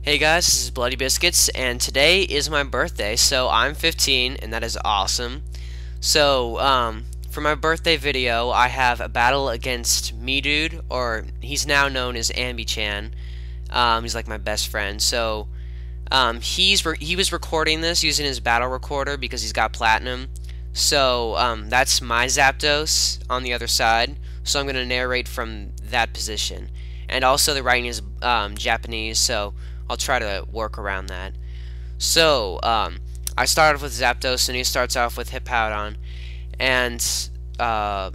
Hey guys, this is Bloody Biscuits, and today is my birthday, so I'm 15, and that is awesome. For my birthday video, I have a battle against Medude, or he's now known as Ambitchan. He's like my best friend. He was recording this using his battle recorder because he's got platinum. That's my Zapdos on the other side, so I'm going to narrate from that position. And also the writing is Japanese, so I'll try to work around that. I started with Zapdos, and he starts off with Hippowdon, and I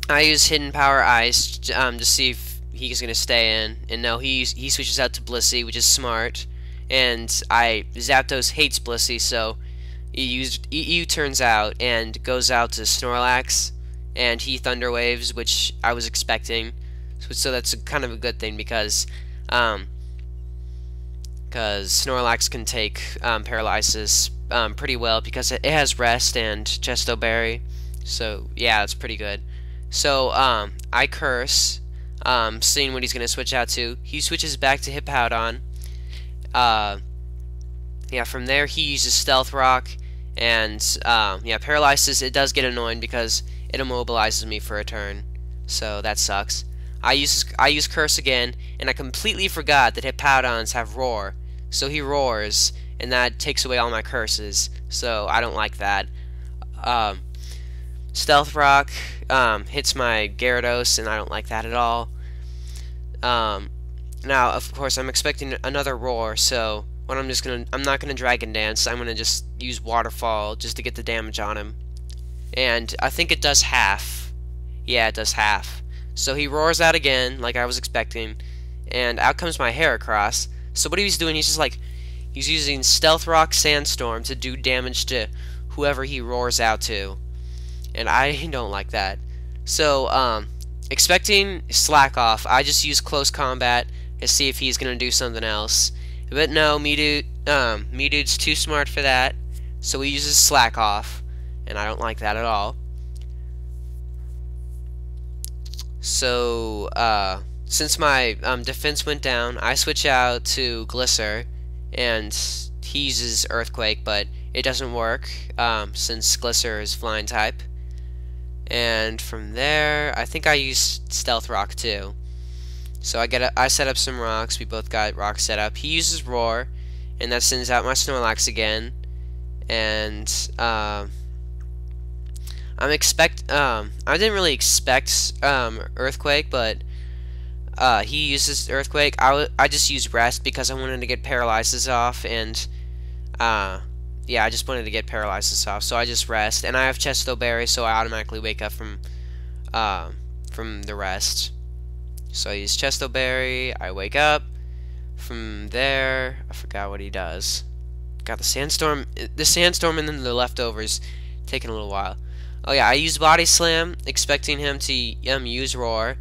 use Hidden Power Ice to see if he's gonna stay in. And no, he switches out to Blissey, which is smart. And Zapdos hates Blissey, so he turns out and goes out to Snorlax, and he Thunder Waves, which I was expecting. So that's kind of a good thing because Snorlax can take Paralysis pretty well because it has Rest and Chesto Berry. So yeah, it's pretty good. I Curse, seeing what he's going to switch out to. He switches back to Hippowdon. From there he uses Stealth Rock, and Paralysis, it does get annoying because it immobilizes me for a turn. So that sucks. I use Curse again, and I completely forgot that Hippowdons have Roar. So he roars, and that takes away all my curses. So I don't like that. Stealth Rock hits my Gyarados, and I don't like that at all. Now, of course, I'm expecting another Roar, so I'm not gonna Dragon Dance. I'm gonna just use Waterfall just to get the damage on him. And I think it does half. Yeah, it does half. So he roars out again, like I was expecting, and out comes my Heracross. So what he's doing, he's using Stealth Rock Sandstorm to do damage to whoever he roars out to, and I don't like that. So, expecting Slack Off, I just use Close Combat to see if he's gonna do something else. But no, Medude's too smart for that, so he uses Slack Off, and I don't like that at all. So, since my defense went down, I switch out to Glisser, and he uses Earthquake, but it doesn't work since Glisser is Flying type. And from there, I think I use Stealth Rock too. So I set up some rocks. We both got rocks set up. He uses Roar, and that sends out my Snorlax again. And I didn't really expect Earthquake, but he uses Earthquake. I just used Rest because I wanted to get Paralysis off, and I just wanted to get Paralysis off, so I just Rest. And I have Chesto Berry, so I automatically wake up from the rest. So I use Chesto Berry, I wake up. From there, I forgot what he does. Got the Sandstorm, and then the leftovers, taking a little while. Oh yeah, I use Body Slam, expecting him to use Roar,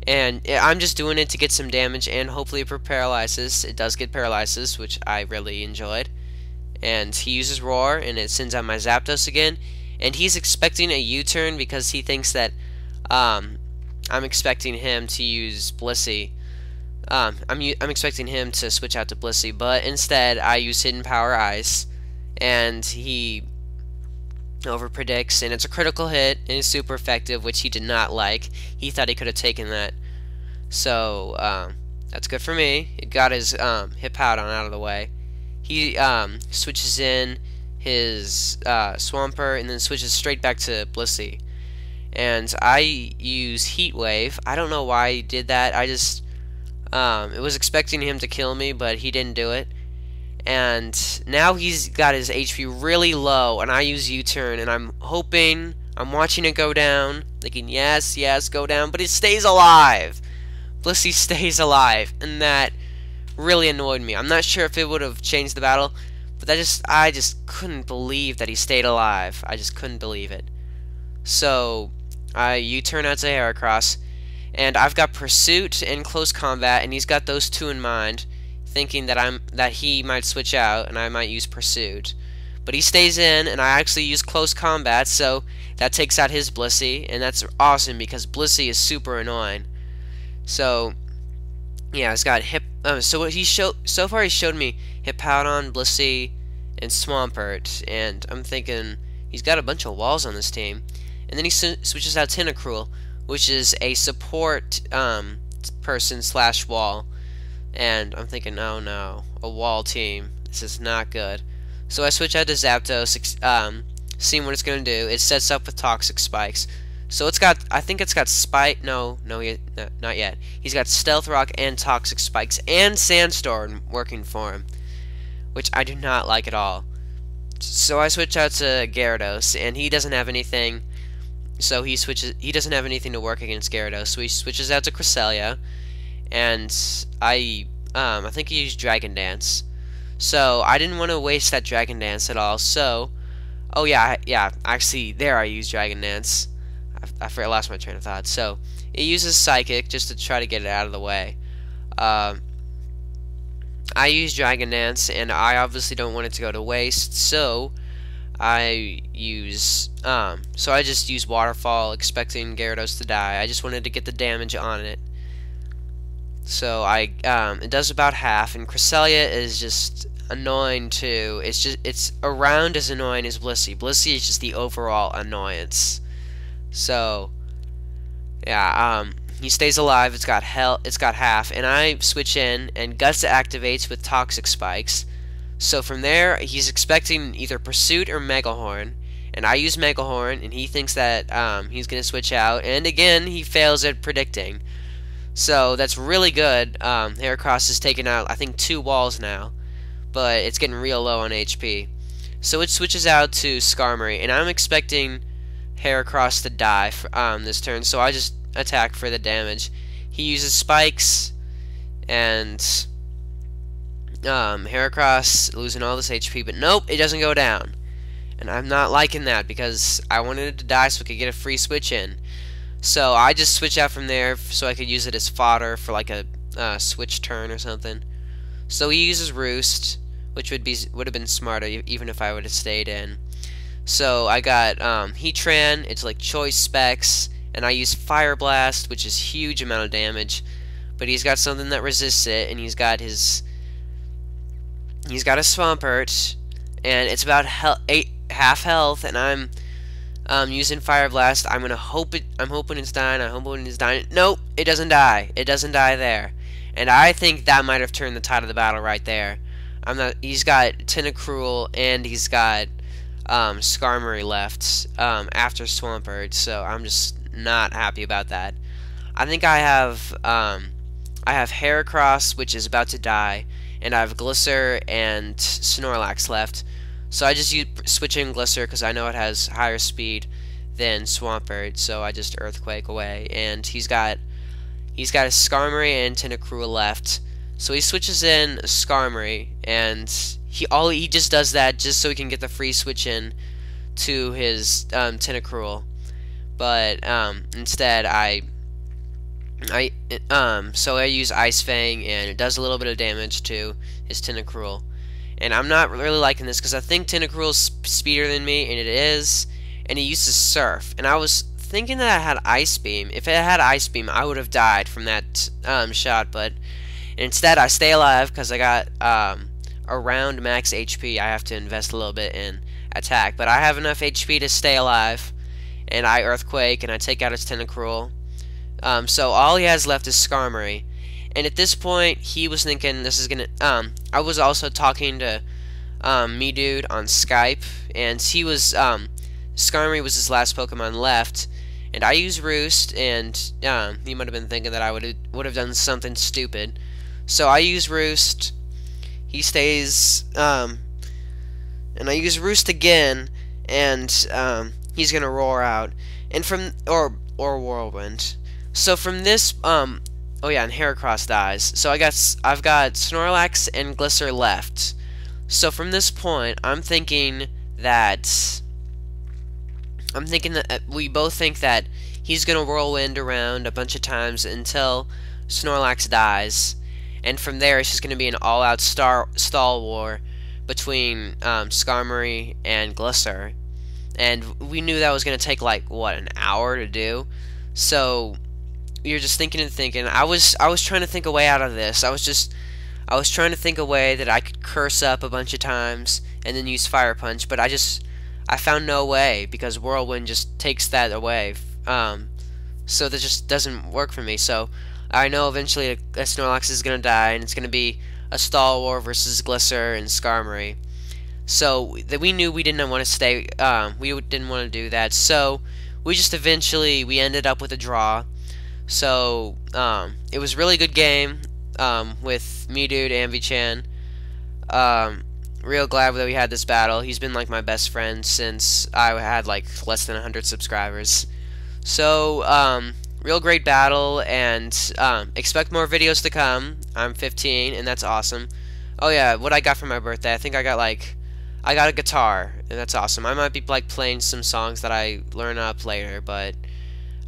and I'm just doing it to get some damage and hopefully for Paralysis. It does get Paralysis, which I really enjoyed. And he uses Roar, and it sends out my Zapdos again. And he's expecting a U-turn because he thinks that I'm expecting him to use Blissey. I'm expecting him to switch out to Blissey, but instead I use Hidden Power Ice, and he overpredicts, and it's a critical hit, and it's super effective, which he did not like. He thought he could have taken that. So, that's good for me. It got his Hippowdon out of the way. He switches in his Swampert, and then switches straight back to Blissey. And I use Heat Wave. I don't know why he did that. I just it was expecting him to kill me, but he didn't do it. And now he's got his HP really low, and I use U-turn, and I'm watching it go down, thinking, yes, go down, but it stays alive. Blissey stays alive, and that really annoyed me. I'm not sure if it would have changed the battle, but I just couldn't believe that he stayed alive. I just couldn't believe it. So I U-turn out to Heracross, and I've got Pursuit and Close Combat, and he's got those two in mind, thinking that he might switch out, and I might use Pursuit. But he stays in, and I actually use Close Combat, so that takes out his Blissey, and that's awesome because Blissey is super annoying. So yeah, it's got So what he so far he showed me Hippowdon, Blissey, and Swampert, and I'm thinking he's got a bunch of walls on this team. And then he switches out Tentacruel, which is a support person / wall. And I'm thinking, oh no, a wall team. This is not good. So I switch out to Zapdos, seeing what it's going to do. It sets up with Toxic Spikes. So it's got, I think it's got Spike, no, not yet. He's got Stealth Rock and Toxic Spikes and Sandstorm working for him, which I do not like at all. So I switch out to Gyarados, and he doesn't have anything. So he doesn't have anything to work against Gyarados. So he switches out to Cresselia, and I think he used Dragon Dance. So I didn't want to waste that Dragon Dance at all. So, oh yeah, actually there I used Dragon Dance. I lost my train of thought. So it uses Psychic just to try to get it out of the way. I use Dragon Dance, and I obviously don't want it to go to waste. So I just use Waterfall, expecting Gyarados to die. I just wanted to get the damage on it. So it does about half, and Cresselia is just annoying too. It's around as annoying as Blissey. Blissey is just the overall annoyance. So yeah, he stays alive. It's got half, and I switch in, and Guts activates with Toxic Spikes. So from there, he's expecting either Pursuit or Mega Horn, and I use Mega Horn, and he thinks that he's gonna switch out, and again he fails at predicting. So that's really good. Heracross has taken out, I think, 2 walls now, but it's getting real low on HP. So it switches out to Skarmory, and I'm expecting Heracross to die this turn, so I just attack for the damage. He uses Spikes, and Heracross losing all this HP, but nope, it doesn't go down. And I'm not liking that, because I wanted it to die so we could get a free switch in. So I just switch out from there so I could use it as fodder for like a switch turn or something. So he uses Roost, which would have been smarter even if I would have stayed in. So I got Heatran, it's like choice specs, and I use Fire Blast, which is huge amount of damage. But he's got something that resists it, and he's got a Swampert, and it's about half health, and I'm using Fire Blast. I'm hoping it's dying. I'm hoping it's dying. Nope, it doesn't die. It doesn't die there. And I think that might have turned the tide of the battle right there. He's got Tentacruel, and he's got Skarmory left after Swampert, so I'm just not happy about that. I think I have Heracross, which is about to die, and I have Glisser and Snorlax left. So I just switch in Glisser because I know it has higher speed than Swampert, so I just Earthquake away. And he's got a Skarmory and Tentacruel left, so he switches in Skarmory, and he just does that just so he can get the free switch in to his Tentacruel. But instead so I use Ice Fang, and it does a little bit of damage to his Tentacruel. And I'm not really liking this because I think Tentacruel's speedier than me, and it is. And he uses Surf, and I was thinking that I had Ice Beam. If it had Ice Beam, I would have died from that shot. But instead, I stay alive because I got around max HP. I have to invest a little bit in attack, but I have enough HP to stay alive. And I Earthquake, and I take out his Tentacruel. So all he has left is Skarmory. And at this point, he was thinking this is gonna. I was also talking to Medude on Skype, and he was Skarmory was his last Pokemon left, and I used Roost, and he might have been thinking that I would have done something stupid. So I use Roost. He stays, and I use Roost again, and he's gonna roar out, and or Whirlwind. So from this, oh yeah, and Heracross dies. So I've got Snorlax and Glisser left. So from this point, I'm thinking that we both think that he's gonna Whirlwind around a bunch of times until Snorlax dies, and from there it's just gonna be an all-out stall war between Skarmory and Glisser. And we knew that was gonna take like what, an hour to do. So you're just thinking and thinking. I was trying to think a way out of this. I was just I was trying to think a way that I could curse up a bunch of times and then use Fire Punch, but I found no way because Whirlwind just takes that away. So that just doesn't work for me. So I know eventually a Snorlax is gonna die, and it's gonna be a Stall War versus Glisser and Skarmory. So that we knew we didn't want to stay. We didn't want to do that. So we just eventually we ended up with a draw. So it was a really good game with Medude, Ambitchan. Real glad that we had this battle. He's been like my best friend since I had like less than 100 subscribers. So real great battle, and expect more videos to come. I'm 15, and that's awesome. Oh yeah, what I got for my birthday? I think I got a guitar, and that's awesome. I might be like playing some songs that I learn up later, but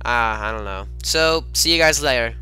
I don't know. So see you guys later.